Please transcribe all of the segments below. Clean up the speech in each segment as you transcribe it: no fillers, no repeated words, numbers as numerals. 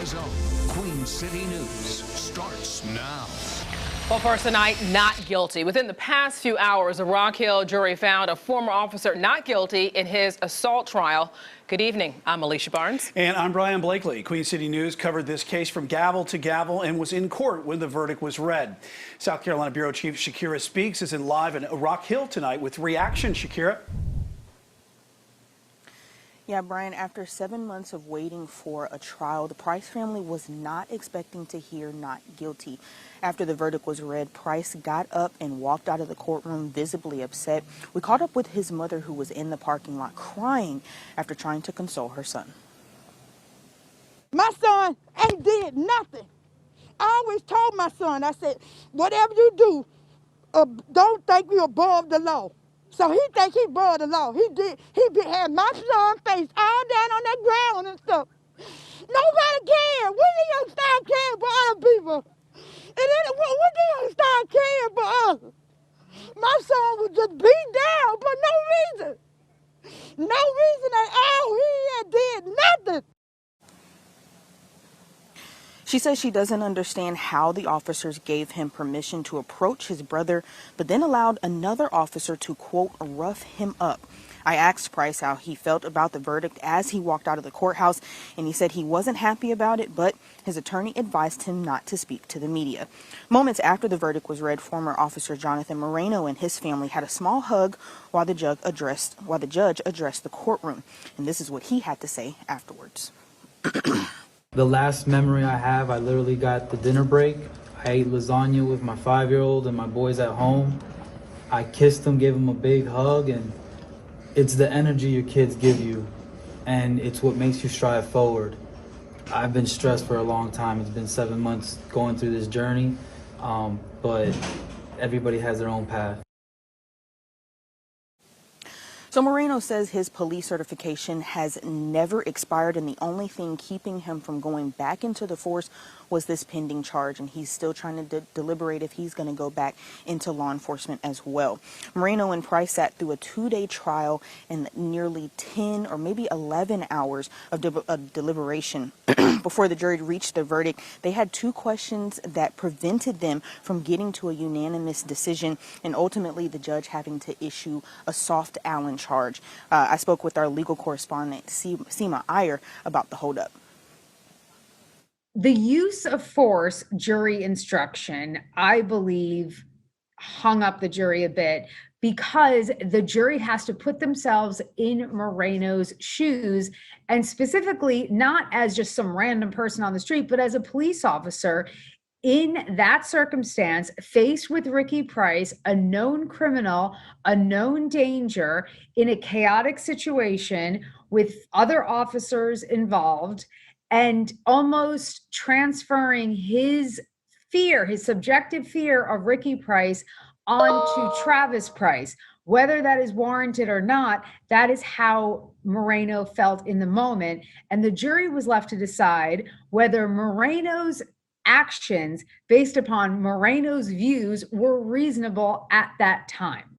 America's own Queen City News starts now. Well, first tonight, not guilty. Within the past few hours, a Rock Hill jury found a former officer not guilty in his assault trial. Good evening. I'm Alicia Barnes. And I'm Brian Blakely. Queen City News covered this case from gavel to gavel and was in court when the verdict was read. South Carolina Bureau Chief SHAQUIRA Speaks is in live in Rock Hill tonight with reaction. SHAQUIRA. Yeah, Brian, after 7 months of waiting for a trial, the Price family was not expecting to hear not guilty. After the verdict was read, Price got up and walked out of the courtroom visibly upset. We caught up with his mother, who was in the parking lot crying after trying to console her son. My son ain't did nothing. I always told my son, I said, whatever you do, don't think you're above the law. So he think he above the law. He had my son face all down on that ground and stuff. Nobody cared. When they gonna start caring for other people? And then when they gonna start caring for us? My son was just beat down for no reason. No reason at all. He had did nothing. She says she doesn't understand how the officers gave him permission to approach his brother, but then allowed another officer to, quote, rough him up. I asked Price how he felt about the verdict as he walked out of the courthouse, and he said he wasn't happy about it, but his attorney advised him not to speak to the media. Moments after the verdict was read, former Officer Jonathan Moreno and his family had a small hug while the judge addressed the courtroom. And this is what he had to say afterwards. The last memory I have, I literally got the dinner break. I ate lasagna with my 5-year-old and my boys at home. I kissed them, gave them a big hug, and it's the energy your kids give you, and it's what makes you strive forward. I've been stressed for a long time. It's been 7 months going through this journey, but everybody has their own path. So Moreno says his police certification has never expired, and the only thing keeping him from going back into the force was this pending charge, and he's still trying to deliberate if he's going to go back into law enforcement as well. Moreno and Price sat through a 2-day trial and nearly 10 or maybe 11 hours of deliberation before the jury reached the verdict. They had 2 questions that prevented them from getting to a unanimous decision, and ultimately the judge having to issue a soft Allen charge. I spoke with our legal correspondent, SEEMA IYER, about the holdup. The use of force jury instruction, I believe, hung up the jury a bit, because the jury has to put themselves in Moreno's shoes, and specifically not as just some random person on the street, but as a police officer in that circumstance, faced with Ricky Price, a known criminal, a known danger, in a chaotic situation with other officers involved, and almost transferring his fear, his subjective fear of Ricky Price onto Travis Price. Whether that is warranted or not, that is how Moreno felt in the moment. And the jury was left to decide whether Moreno's actions based upon Moreno's views were reasonable at that time.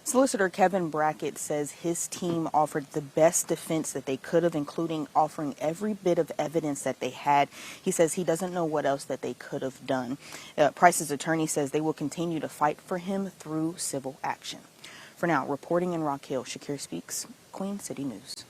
Solicitor Kevin Brackett says his team offered the best defense that they could have, including offering every bit of evidence that they had. He says he doesn't know what else that they could have done. Price's attorney says they will continue to fight for him through civil action. For now, reporting in Rock Hill, SHAQUIRA Speaks, Queen City News.